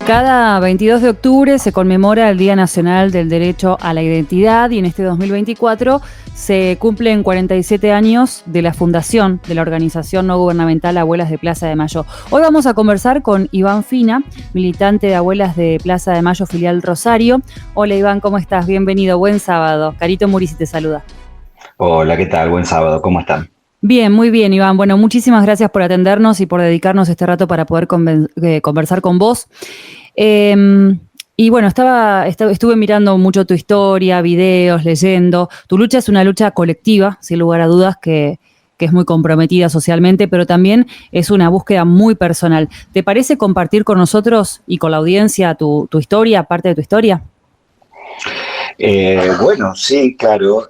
Cada 22 de octubre se conmemora el Día Nacional del Derecho a la Identidad y en este 2024 se cumplen 47 años de la fundación de la organización no gubernamental Abuelas de Plaza de Mayo. Hoy vamos a conversar con Iván Fina, militante de Abuelas de Plaza de Mayo, filial Rosario. Hola Iván, ¿cómo estás? Bienvenido, buen sábado. Carito Murisi te saluda. Hola, ¿qué tal? Buen sábado, ¿cómo están? Bien, muy bien, Iván. Bueno, muchísimas gracias por atendernos y por dedicarnos este rato para poder conversar con vos. Eh, y bueno, estuve mirando mucho tu historia, videos, leyendo. Tu lucha es una lucha colectiva, sin lugar a dudas, que es muy comprometida socialmente, pero también es una búsqueda muy personal. ¿Te parece compartir con nosotros y con la audiencia tu historia, parte de tu historia? Bueno, sí, claro.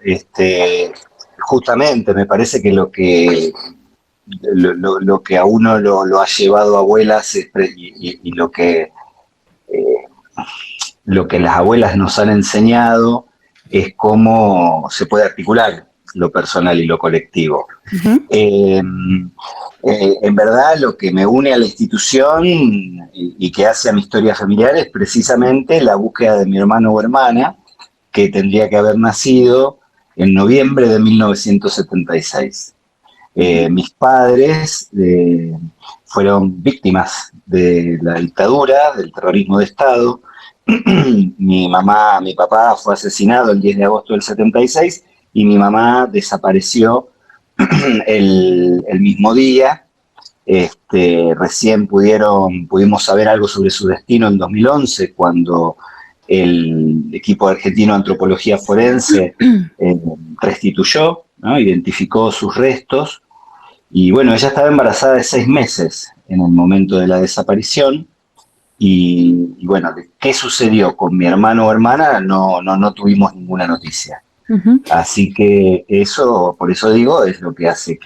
Justamente me parece que lo que a uno lo ha llevado a abuelas y lo que las abuelas nos han enseñado es cómo se puede articular lo personal y lo colectivo. Uh-huh. En verdad, lo que me une a la institución y que hace a mi historia familiar es precisamente la búsqueda de mi hermano o hermana, que tendría que haber nacido en noviembre de 1976. Mis padres fueron víctimas de la dictadura, del terrorismo de Estado. Mi papá fue asesinado el 10 de agosto del 76 y mi mamá desapareció el mismo día. Recién pudimos saber algo sobre su destino en 2011, cuando el equipo argentino de antropología forense restituyó, ¿no? Identificó sus restos. Y bueno, ella estaba embarazada de 6 meses en el momento de la desaparición. Y bueno, de qué sucedió con mi hermano o hermana no tuvimos ninguna noticia. Uh-huh. Así que eso, por eso digo, es lo que hace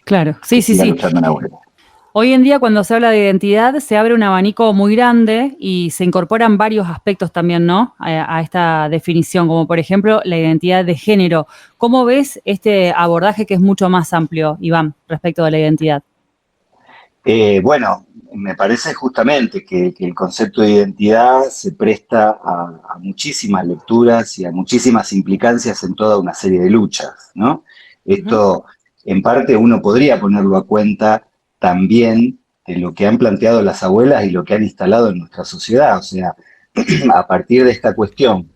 Claro, sí, que sí, siga sí. luchando en Abuela. Hoy en día, cuando se habla de identidad, se abre un abanico muy grande y se incorporan varios aspectos también, ¿no? A esta definición, como por ejemplo la identidad de género. ¿Cómo ves este abordaje que es mucho más amplio, Iván, respecto de la identidad? Bueno, me parece justamente que el concepto de identidad se presta a muchísimas lecturas y a muchísimas implicancias en toda una serie de luchas, ¿no? Uh-huh. Esto, en parte, uno podría ponerlo a cuenta también de lo que han planteado las abuelas y lo que han instalado en nuestra sociedad. O sea, a partir de esta cuestión,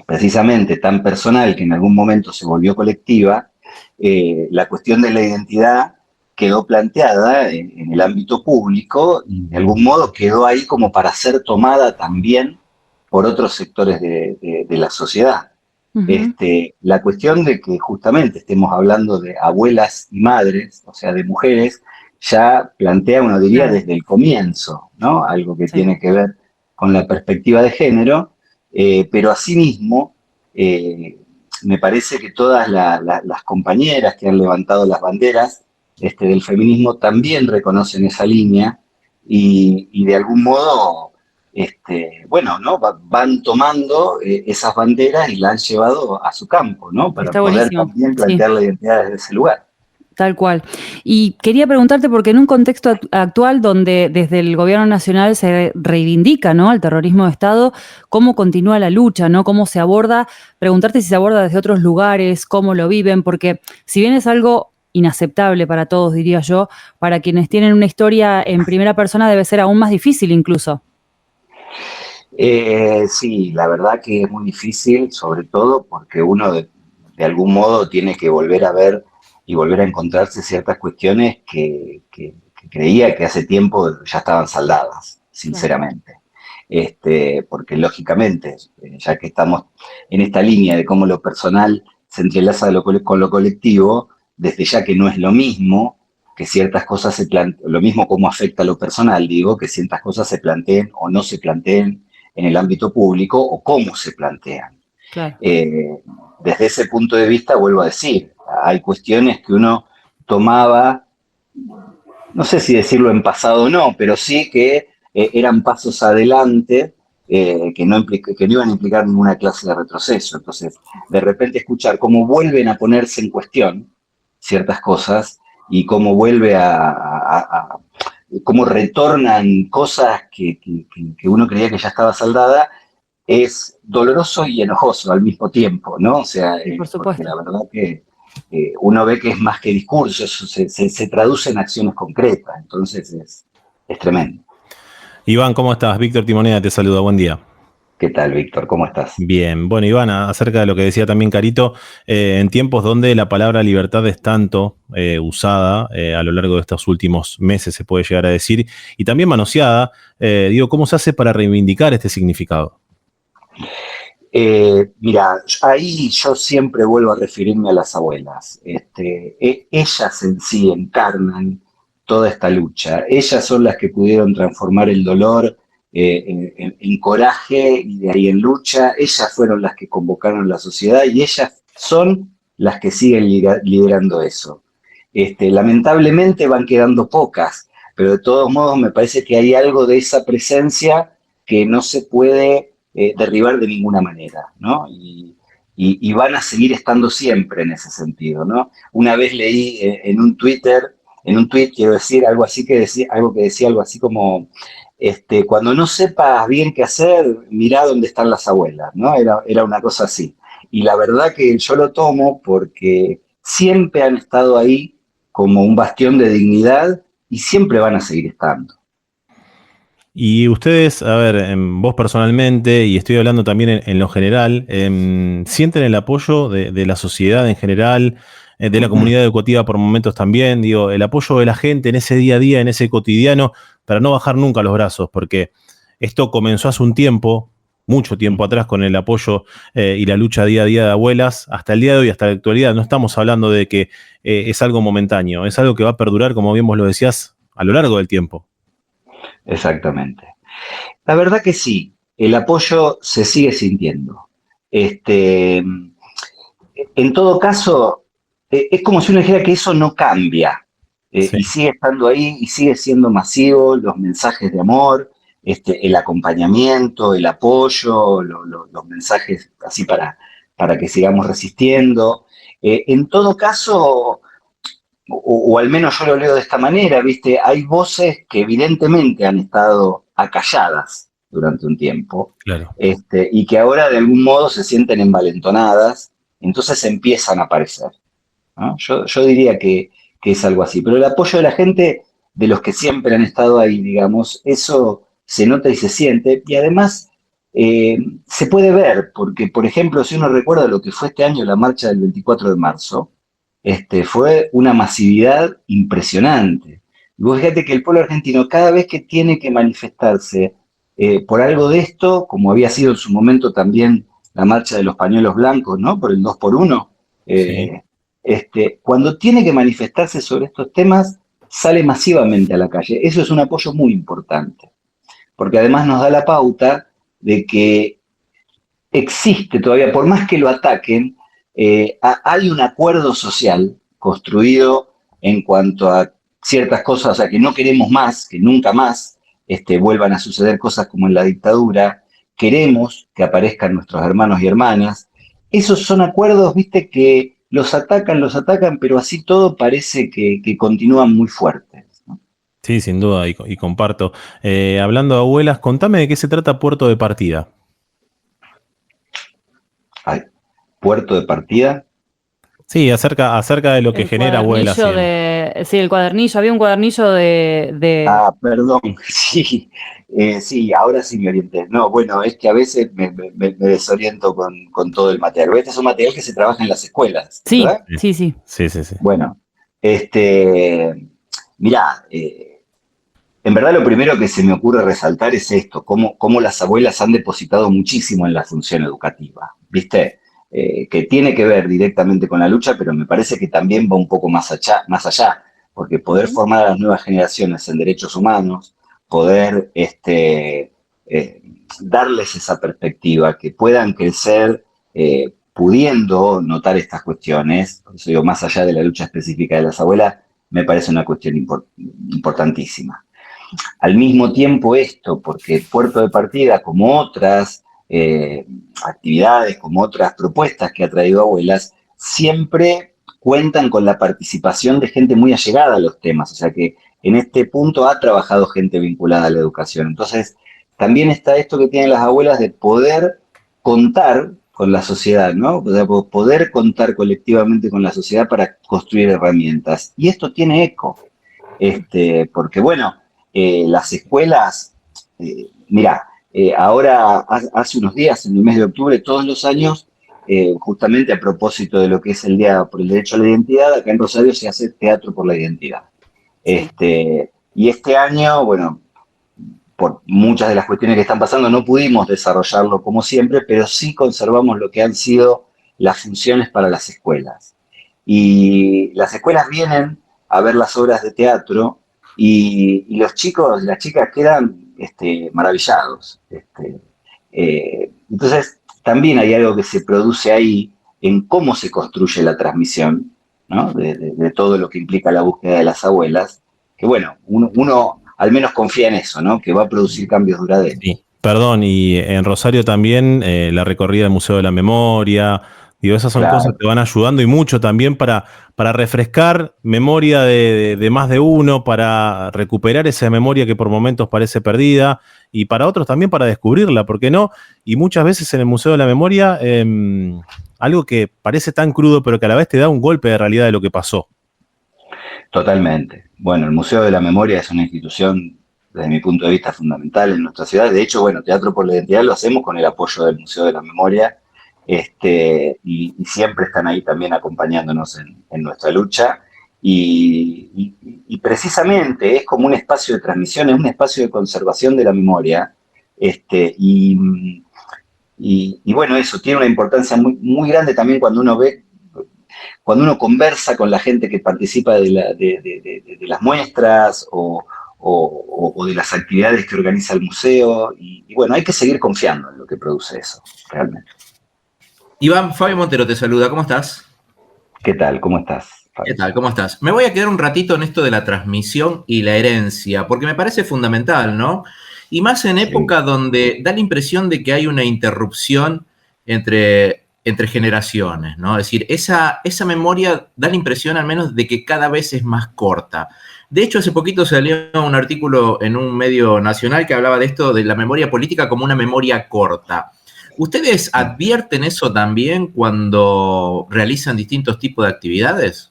precisamente tan personal que en algún momento se volvió colectiva, la cuestión de la identidad quedó planteada en el ámbito público y de algún modo quedó ahí como para ser tomada también por otros sectores de la sociedad. Uh-huh. La cuestión de que justamente estemos hablando de abuelas y madres, o sea, de mujeres, ya plantea, uno diría, Claro, desde el comienzo, ¿no? Algo que sí. tiene que ver con la perspectiva de género, pero asimismo, eh, me parece que todas las compañeras que han levantado las banderas del feminismo también reconocen esa línea y de algún modo, bueno, ¿no? Van tomando esas banderas y las han llevado a su campo, ¿no? Para Está poder buenísimo, también sí. plantear la identidad desde ese lugar. Tal cual. Y quería preguntarte, porque en un contexto actual donde desde el gobierno nacional se reivindica, ¿no?, el terrorismo de Estado, ¿cómo continúa la lucha, ¿no? ¿Cómo se aborda? Preguntarte si se aborda desde otros lugares, cómo lo viven, porque si bien es algo inaceptable para todos, diría yo, para quienes tienen una historia en primera persona debe ser aún más difícil incluso. Sí, la verdad que es muy difícil, sobre todo porque uno de algún modo tiene que volver a ver y volver a encontrarse ciertas cuestiones que creía que hace tiempo ya estaban saldadas, Claro. sinceramente. Porque lógicamente, ya que estamos en esta línea de cómo lo personal se entrelaza con lo colectivo, desde ya que no es lo mismo que ciertas cosas se planteen, lo mismo como afecta a lo personal, digo, que ciertas cosas se planteen o no se planteen en el ámbito público o cómo se plantean. Claro. Eh, Desde ese punto de vista, vuelvo a decir, hay cuestiones que uno tomaba, no sé si decirlo en pasado o no, pero sí que eran pasos adelante que no iban a implicar ninguna clase de retroceso. Entonces, de repente escuchar cómo vuelven a ponerse en cuestión ciertas cosas y cómo vuelve cómo retornan cosas que uno creía que ya estaba saldada, es doloroso y enojoso al mismo tiempo, ¿no? O sea, Sí, por porque supuesto. la verdad que uno ve que es más que discurso, eso se traduce en acciones concretas, entonces es tremendo. Iván, ¿cómo estás? Víctor Timoneda te saluda, buen día. ¿Qué tal, Víctor? ¿Cómo estás? Bien, bueno, Iván, acerca de lo que decía también Carito, en tiempos donde la palabra libertad es tanto usada a lo largo de estos últimos meses, se puede llegar a decir, y también manoseada, digo, ¿cómo se hace para reivindicar este significado? Mira, ahí yo siempre vuelvo a referirme a las abuelas. Ellas en sí encarnan toda esta lucha. Ellas son las que pudieron transformar el dolor en coraje y de ahí en lucha. Ellas fueron las que convocaron la sociedad y ellas son las que siguen liderando eso. Lamentablemente van quedando pocas, pero de todos modos me parece que hay algo de esa presencia que no se puede derribar de ninguna manera, ¿no? Y van a seguir estando siempre en ese sentido, ¿no? Una vez leí en un tweet quiero decir algo así que decía algo así como cuando no sepas bien qué hacer, mirá dónde están las abuelas, ¿no? Era una cosa así. Y la verdad que yo lo tomo porque siempre han estado ahí como un bastión de dignidad y siempre van a seguir estando. Y ustedes, a ver, vos personalmente, y estoy hablando también en lo general, ¿sienten el apoyo de la sociedad en general, de la comunidad educativa por momentos también? Digo, el apoyo de la gente en ese día a día, en ese cotidiano, para no bajar nunca los brazos, porque esto comenzó hace un tiempo, mucho tiempo atrás, con el apoyo y la lucha día a día de abuelas, hasta el día de hoy, hasta la actualidad. No estamos hablando de que es algo momentáneo, es algo que va a perdurar, como bien vos lo decías, a lo largo del tiempo. Exactamente. La verdad que sí, el apoyo se sigue sintiendo. Este, en todo caso, es como si uno dijera que eso no cambia Sí. y sigue estando ahí y sigue siendo masivo los mensajes de amor, el acompañamiento, el apoyo, los mensajes así para que sigamos resistiendo. En todo caso, o al menos yo lo leo de esta manera, ¿viste? Hay voces que evidentemente han estado acalladas durante un tiempo, Claro. y que ahora de algún modo se sienten envalentonadas, entonces empiezan a aparecer, ¿no? Yo diría que es algo así, pero el apoyo de la gente, de los que siempre han estado ahí, digamos, eso se nota y se siente, y además se puede ver, porque por ejemplo, si uno recuerda lo que fue este año la marcha del 24 de marzo, fue una masividad impresionante. Y vos fíjate que el pueblo argentino cada vez que tiene que manifestarse por algo de esto, como había sido en su momento también la marcha de los pañuelos blancos, ¿no? Por el 2 por 1, Sí. cuando tiene que manifestarse sobre estos temas, sale masivamente a la calle. Eso es un apoyo muy importante, porque además nos da la pauta de que existe todavía, por más que lo ataquen, hay un acuerdo social construido en cuanto a ciertas cosas, o sea, que no queremos más, que nunca más vuelvan a suceder cosas como en la dictadura, queremos que aparezcan nuestros hermanos y hermanas. Esos son acuerdos, viste, que los atacan, pero así todo parece que continúan muy fuertes, ¿no? Sí, sin duda, y comparto. Hablando de abuelas, contame de qué se trata Puerto de Partida. Ay, puerto de partida. Sí, acerca de lo que El genera abuelas. cuadernillo sí, el cuadernillo, había un cuadernillo Ah, perdón, sí, sí, ahora sí me orienté. No, bueno, es que a veces me desoriento con todo el material. Este es un material que se trabaja en las escuelas, Sí, ¿verdad? sí, sí. Sí, sí, sí. Bueno, mirá, en verdad lo primero que se me ocurre resaltar es esto, cómo las abuelas han depositado muchísimo en la función educativa, ¿viste? Que tiene que ver directamente con la lucha, pero me parece que también va un poco más allá, porque poder Ujú. formar a las nuevas generaciones en derechos humanos, poder darles esa perspectiva, que puedan crecer pudiendo notar estas cuestiones, por eso digo, más allá de la lucha específica de las abuelas, me parece una cuestión importantísima. Al mismo tiempo esto, porque Puerto de Partida, como otras actividades, como otras propuestas que ha traído Abuelas, siempre cuentan con la participación de gente muy allegada a los temas, o sea que en este punto ha trabajado gente vinculada a la educación. Entonces, también está esto que tienen las abuelas de poder contar con la sociedad, ¿no? O sea, poder contar colectivamente con la sociedad para construir herramientas. Y esto tiene eco, porque bueno, las escuelas, mira, ahora hace unos días, en el mes de octubre, todos los años, justamente a propósito de lo que es el Día por el Derecho a la Identidad, acá en Rosario se hace Teatro por la Identidad. Sí. Y este año, bueno, por muchas de las cuestiones que están pasando, no pudimos desarrollarlo como siempre, pero sí conservamos lo que han sido las funciones para las escuelas. Y las escuelas vienen a ver las obras de teatro y los chicos y las chicas quedan maravillados. Entonces, también hay algo que se produce ahí en cómo se construye la transmisión, ¿no? De todo lo que implica la búsqueda de las abuelas, que bueno, uno al menos confía en eso, ¿no? Que va a producir cambios duraderos. Sí. Perdón, y en Rosario también la recorrida del Museo de la Memoria, digo, esas son cosas Claro. que van ayudando y mucho también para refrescar memoria de más de uno, para recuperar esa memoria que por momentos parece perdida y para otros también para descubrirla, ¿por qué no? Y muchas veces en el Museo de la Memoria, algo que parece tan crudo pero que a la vez te da un golpe de realidad de lo que pasó. Totalmente. Bueno, el Museo de la Memoria es una institución, desde mi punto de vista, fundamental en nuestra ciudad. De hecho, bueno, Teatro por la Identidad lo hacemos con el apoyo del Museo de la Memoria, y siempre están ahí también acompañándonos en nuestra lucha. Y precisamente es como un espacio de transmisión, es un espacio de conservación de la memoria. Este, y, y bueno, eso tiene una importancia muy, muy grande también cuando uno conversa con la gente que participa de las muestras o de las actividades que organiza el museo. Y bueno, hay que seguir confiando en lo que produce eso, realmente. Iván, Fabio Montero te saluda, ¿cómo estás? ¿Qué tal? ¿Cómo estás, ¿Qué Fabio? tal? ¿Cómo estás? Me voy a quedar un ratito en esto de la transmisión y la herencia, porque me parece fundamental, ¿no? Y más en Sí. época donde da la impresión de que hay una interrupción entre generaciones, ¿no? Es decir, esa memoria da la impresión al menos de que cada vez es más corta. De hecho, hace poquito salió un artículo en un medio nacional que hablaba de esto, de la memoria política como una memoria corta. ¿Ustedes advierten eso también cuando realizan distintos tipos de actividades?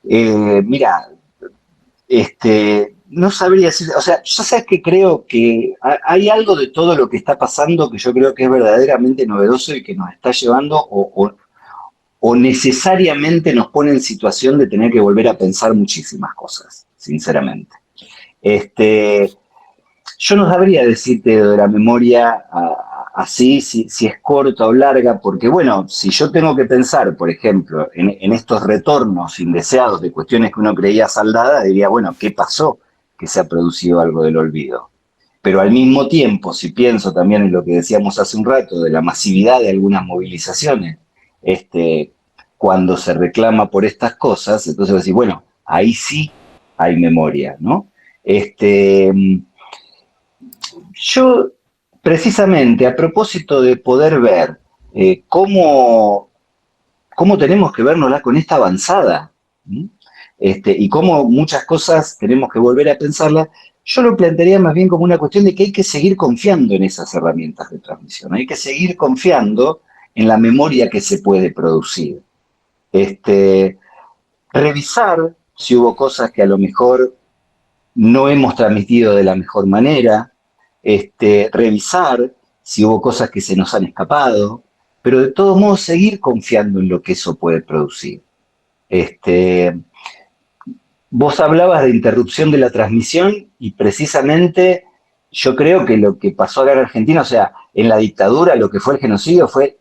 Mira, no sabría decir, o sea, yo sabes que creo que hay algo de todo lo que está pasando que yo creo que es verdaderamente novedoso y que nos está llevando o necesariamente nos pone en situación de tener que volver a pensar muchísimas cosas, sinceramente. Este, yo no sabría decirte de la memoria así, si es corta o larga, porque bueno, si yo tengo que pensar, por ejemplo, en estos retornos indeseados de cuestiones que uno creía saldadas, diría, bueno, ¿qué pasó que se ha producido algo del olvido? Pero al mismo tiempo, si pienso también en lo que decíamos hace un rato, de la masividad de algunas movilizaciones, cuando se reclama por estas cosas, entonces decir, bueno, ahí sí hay memoria, ¿no? Este, yo, precisamente, a propósito de poder ver cómo tenemos que vernosla con esta avanzada, ¿sí? Y cómo muchas cosas tenemos que volver a pensarlas, yo lo plantearía más bien como una cuestión de que hay que seguir confiando en esas herramientas de transmisión, hay que seguir confiando en la memoria que se puede producir. Revisar si hubo cosas que a lo mejor no hemos transmitido de la mejor manera, revisar si hubo cosas que se nos han escapado, pero de todos modos seguir confiando en lo que eso puede producir. Este, Vos hablabas de interrupción de la transmisión y precisamente yo creo que lo que pasó acá en Argentina, o sea, en la dictadura lo que fue el genocidio fue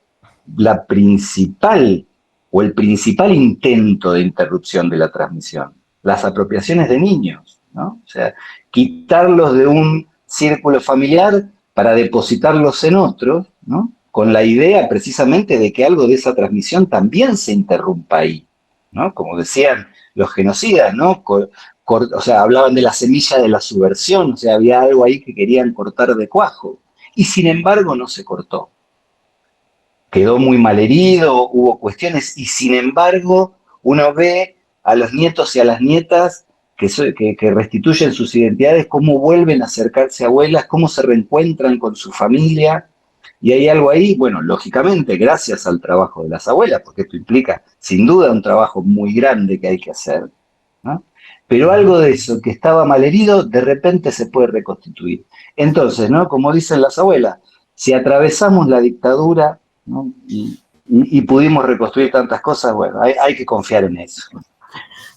la principal o el principal intento de interrupción de la transmisión, las apropiaciones de niños, ¿no? O sea, quitarlos de un círculo familiar para depositarlos en otro, ¿no? Con la idea precisamente de que algo de esa transmisión también se interrumpa ahí, ¿no? Como decían los genocidas, ¿no? O sea, hablaban de la semilla de la subversión, o sea, había algo ahí que querían cortar de cuajo, y sin embargo no se cortó. Quedó muy mal herido, hubo cuestiones, y sin embargo uno ve a los nietos y a las nietas que restituyen sus identidades, cómo vuelven a acercarse a abuelas, cómo se reencuentran con su familia. Y hay algo ahí, bueno, lógicamente, gracias al trabajo de las abuelas, porque esto implica, sin duda, un trabajo muy grande que hay que hacer, ¿no? Pero algo de eso que estaba malherido, de repente se puede reconstituir. Entonces, ¿no? Como dicen las abuelas, si atravesamos la dictadura, ¿no? y pudimos reconstruir tantas cosas, bueno, hay que confiar en eso.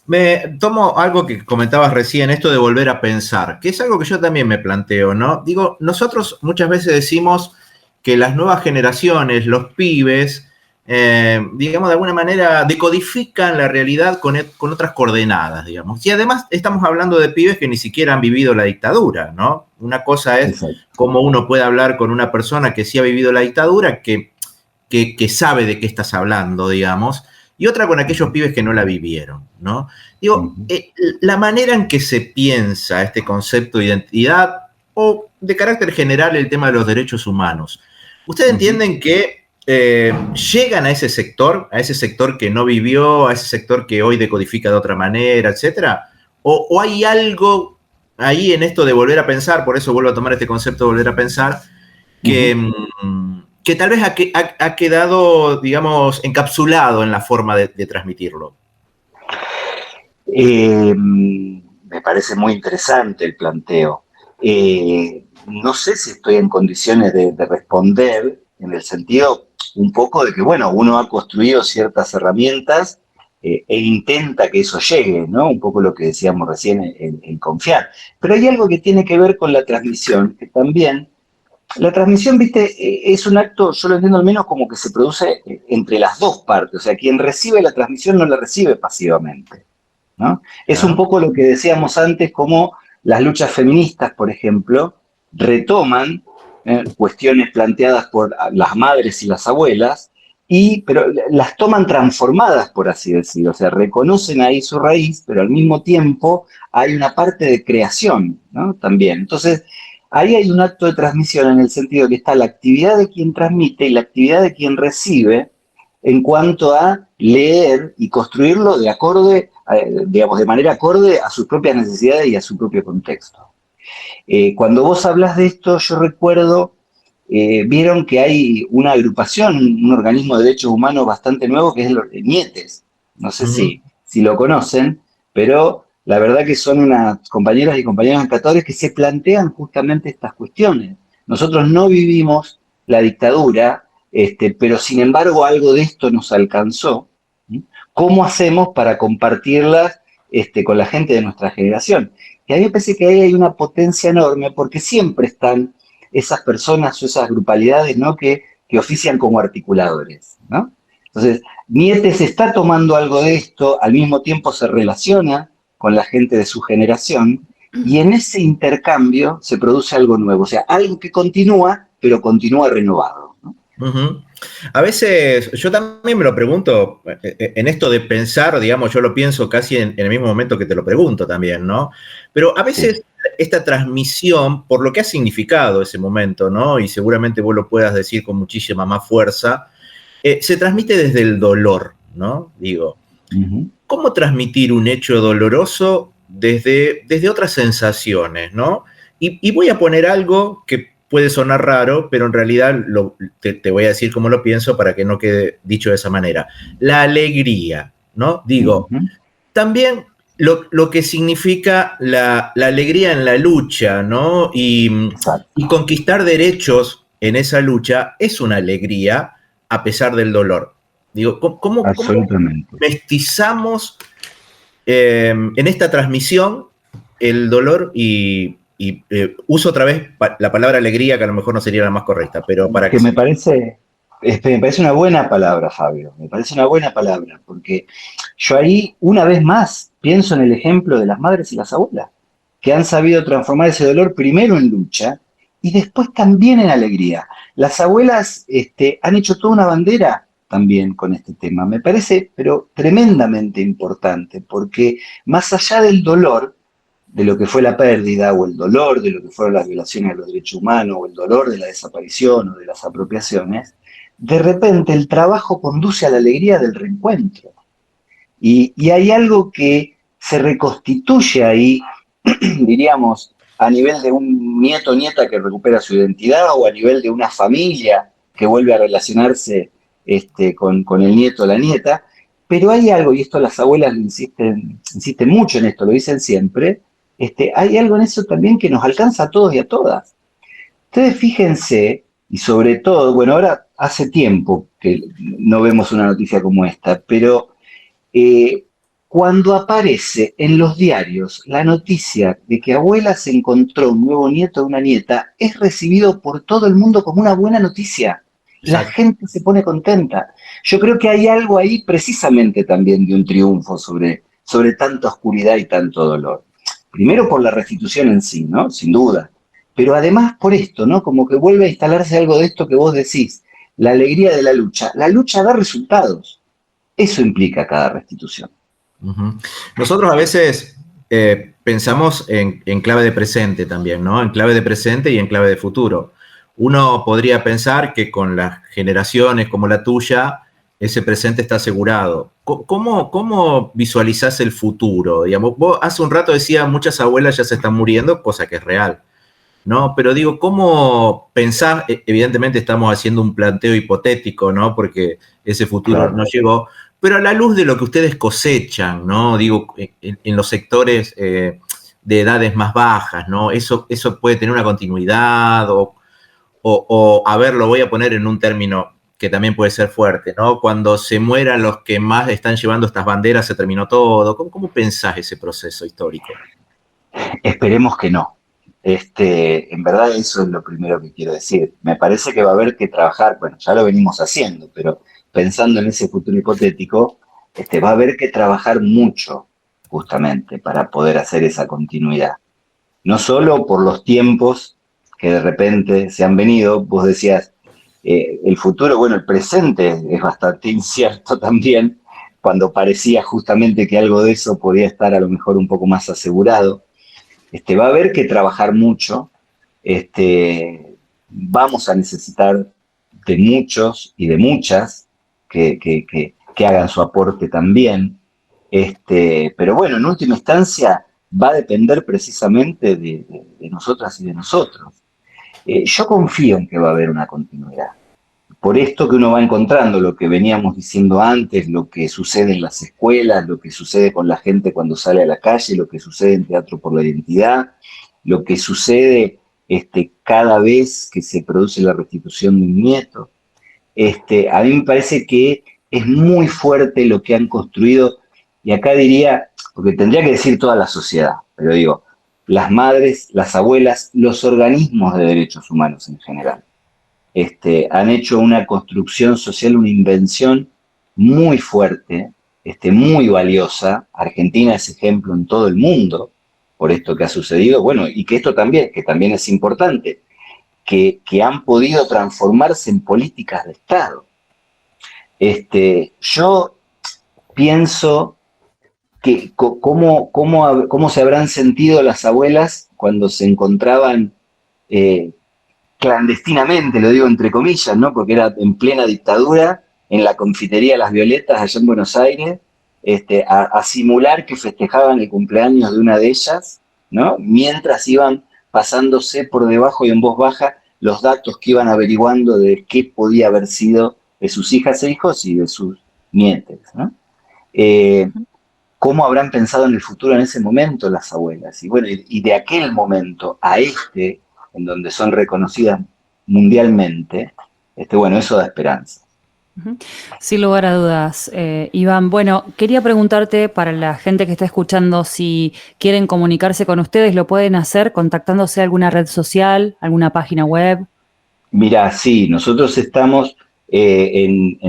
Me tomo algo que comentabas recién, esto de volver a pensar, que es algo que yo también me planteo, ¿no? Digo, nosotros muchas veces decimos que las nuevas generaciones, los pibes, digamos, de alguna manera decodifican la realidad con otras coordenadas, digamos. Y además estamos hablando de pibes que ni siquiera han vivido la dictadura, ¿no? Una cosa es cómo uno puede hablar con una persona que sí ha vivido la dictadura, que sabe de qué estás hablando, digamos, y otra con aquellos pibes que no la vivieron, ¿no? Digo, la manera en que se piensa este concepto de identidad o de carácter general el tema de los derechos humanos, ¿ustedes entienden que llegan a ese sector que no vivió, a ese sector que hoy decodifica de otra manera, etcétera? ¿O hay algo ahí en esto de volver a pensar, por eso vuelvo a tomar este concepto de volver a pensar, que tal vez ha quedado, digamos, encapsulado en la forma de transmitirlo? Me parece muy interesante el planteo. No sé si estoy en condiciones de responder en el sentido un poco de que, bueno, uno ha construido ciertas herramientas e intenta que eso llegue, ¿no? Un poco lo que decíamos recién en confiar. Pero hay algo que tiene que ver con la transmisión, que también la transmisión, viste, es un acto, yo lo entiendo al menos como que se produce entre las dos partes. O sea, quien recibe la transmisión no la recibe pasivamente, ¿no? Es un poco lo que decíamos antes, como las luchas feministas, por ejemplo, retoman cuestiones planteadas por las madres y las abuelas, pero las toman transformadas, por así decirlo. O sea, reconocen ahí su raíz, pero al mismo tiempo hay una parte de creación, ¿no? También. Entonces, ahí hay un acto de transmisión en el sentido que está la actividad de quien transmite y la actividad de quien recibe en cuanto a leer y construirlo digamos, de manera acorde a sus propias necesidades y a su propio contexto. Cuando vos hablas de esto, yo recuerdo, vieron que hay una agrupación, un organismo de derechos humanos bastante nuevo, que es los Nietes. No sé si lo conocen, pero la verdad que son unas compañeras y compañeros encantadores que se plantean justamente estas cuestiones. Nosotros no vivimos la dictadura, pero sin embargo algo de esto nos alcanzó. ¿Cómo hacemos para compartirlas con la gente de nuestra generación? Y a mí me parece que ahí hay una potencia enorme, porque siempre están esas personas o esas grupalidades, ¿no? que ofician como articuladores, ¿no? Entonces, Nietes está tomando algo de esto, al mismo tiempo se relaciona con la gente de su generación, y en ese intercambio se produce algo nuevo, o sea, algo que continúa, pero continúa renovado, ¿no? A veces, yo también me lo pregunto, en esto de pensar, digamos, yo lo pienso casi en el mismo momento que te lo pregunto también, ¿no? Pero a veces esta transmisión, por lo que ha significado ese momento, ¿no? Y seguramente vos lo puedas decir con muchísima más fuerza, se transmite desde el dolor, ¿no? Digo, ¿cómo transmitir un hecho doloroso desde otras sensaciones, ¿no? Y voy a poner algo que puede sonar raro, pero en realidad te voy a decir cómo lo pienso para que no quede dicho de esa manera. La alegría, ¿no? Digo, también lo que significa la alegría en la lucha, ¿no? Y conquistar derechos en esa lucha es una alegría a pesar del dolor. Digo, ¿cómo mestizamos en esta transmisión el dolor y uso otra vez la palabra alegría, que a lo mejor no sería la más correcta, pero para que... Me parece una buena palabra, Fabio, me parece una buena palabra, porque yo ahí, una vez más, pienso en el ejemplo de las madres y las abuelas, que han sabido transformar ese dolor primero en lucha y después también en alegría. Las abuelas han hecho toda una bandera también con este tema, me parece, pero tremendamente importante, porque más allá del dolor, de lo que fue la pérdida, o el dolor de lo que fueron las violaciones de los derechos humanos, o el dolor de la desaparición o de las apropiaciones, de repente el trabajo conduce a la alegría del reencuentro. Y hay algo que se reconstituye ahí, diríamos, a nivel de un nieto o nieta que recupera su identidad o a nivel de una familia que vuelve a relacionarse con el nieto o la nieta. Pero hay algo, y esto las abuelas insisten mucho en esto, lo dicen siempre, hay algo en eso también que nos alcanza a todos y a todas. Ustedes fíjense, y sobre todo, bueno, ahora hace tiempo que no vemos una noticia como esta, pero cuando aparece en los diarios la noticia de que abuela se encontró un nuevo nieto o una nieta, es recibido por todo el mundo como una buena noticia. La gente se pone contenta. Yo creo que hay algo ahí precisamente también de un triunfo sobre tanta oscuridad y tanto dolor. Primero por la restitución en sí, ¿no? Sin duda. Pero además por esto, ¿no? Como que vuelve a instalarse algo de esto que vos decís, la alegría de la lucha. La lucha da resultados. Eso implica cada restitución. Nosotros a veces pensamos en clave de presente también, ¿no? En clave de presente y en clave de futuro. Uno podría pensar que con las generaciones como la tuya, ese presente está asegurado. ¿Cómo visualizás el futuro? Digamos, vos hace un rato decías, muchas abuelas ya se están muriendo, cosa que es real, ¿no? Pero digo, ¿cómo pensás? Evidentemente estamos haciendo un planteo hipotético, ¿no? Porque ese futuro no llegó. Pero a la luz de lo que ustedes cosechan, ¿no? Digo, en los sectores de edades más bajas, ¿no? Eso puede tener una continuidad o, a ver, lo voy a poner en un término que también puede ser fuerte, ¿no? Cuando se mueran los que más están llevando estas banderas, se terminó todo. ¿Cómo pensás ese proceso histórico? Esperemos que no. En verdad eso es lo primero que quiero decir. Me parece que va a haber que trabajar, bueno, ya lo venimos haciendo, pero pensando en ese futuro hipotético, va a haber que trabajar mucho justamente para poder hacer esa continuidad. No solo por los tiempos que de repente se han venido, vos decías, el futuro, bueno, el presente es bastante incierto también, cuando parecía justamente que algo de eso podía estar a lo mejor un poco más asegurado. Va a haber que trabajar mucho, vamos a necesitar de muchos y de muchas que hagan su aporte también, pero bueno, en última instancia va a depender precisamente de nosotras y de nosotros. Yo confío en que va a haber una continuidad. Por esto que uno va encontrando, lo que veníamos diciendo antes, lo que sucede en las escuelas, lo que sucede con la gente cuando sale a la calle, lo que sucede en Teatro por la Identidad, lo que sucede cada vez que se produce la restitución de un nieto. A mí me parece que es muy fuerte lo que han construido, y acá diría, porque tendría que decir toda la sociedad, pero digo, las madres, las abuelas, los organismos de derechos humanos en general. Han hecho una construcción social, una invención muy fuerte, muy valiosa. Argentina es ejemplo en todo el mundo por esto que ha sucedido. Bueno, y que esto también, que también es importante, que han podido transformarse en políticas de Estado. Yo pienso que cómo se habrán sentido las abuelas cuando se encontraban clandestinamente, lo digo entre comillas, ¿no? Porque era en plena dictadura, en la confitería Las Violetas, allá en Buenos Aires, a simular que festejaban el cumpleaños de una de ellas, ¿no? Mientras iban pasándose por debajo y en voz baja los datos que iban averiguando de qué podía haber sido de sus hijas e hijos y de sus nietes, ¿no? ¿Cómo habrán pensado en el futuro en ese momento las abuelas? Y bueno, y de aquel momento a en donde son reconocidas mundialmente, bueno, eso da esperanza. Sin lugar a dudas, Iván. Bueno, quería preguntarte para la gente que está escuchando si quieren comunicarse con ustedes, ¿lo pueden hacer contactándose a alguna red social, alguna página web? Mira, sí, nosotros estamos en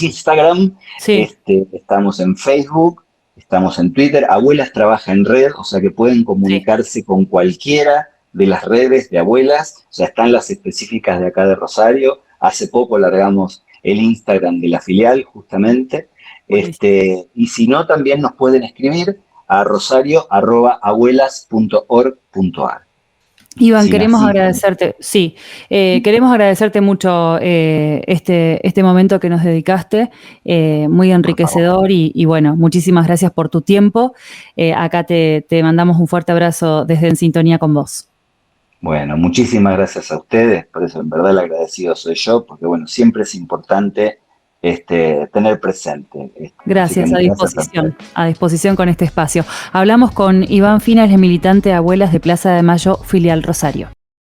Instagram, Sí. Estamos en Facebook, estamos en Twitter. Abuelas trabaja en red, o sea que pueden comunicarse con cualquiera de las redes de abuelas. Ya están las específicas de acá de Rosario. Hace poco largamos el Instagram de la filial, justamente. Y si no, también nos pueden escribir a rosario@abuelas.org.ar. Iván, Sin queremos así, agradecerte, sí, queremos agradecerte mucho este momento que nos dedicaste, muy por favor. enriquecedor y bueno, muchísimas gracias por tu tiempo. Acá te mandamos un fuerte abrazo desde En Sintonía con vos. Bueno, muchísimas gracias a ustedes, por eso en verdad el agradecido soy yo, porque bueno, siempre es importante tener presente. Así que Gracias, muchas gracias a ustedes. a disposición con este espacio. Hablamos con Iván Fina, es militante de Abuelas de Plaza de Mayo, filial Rosario.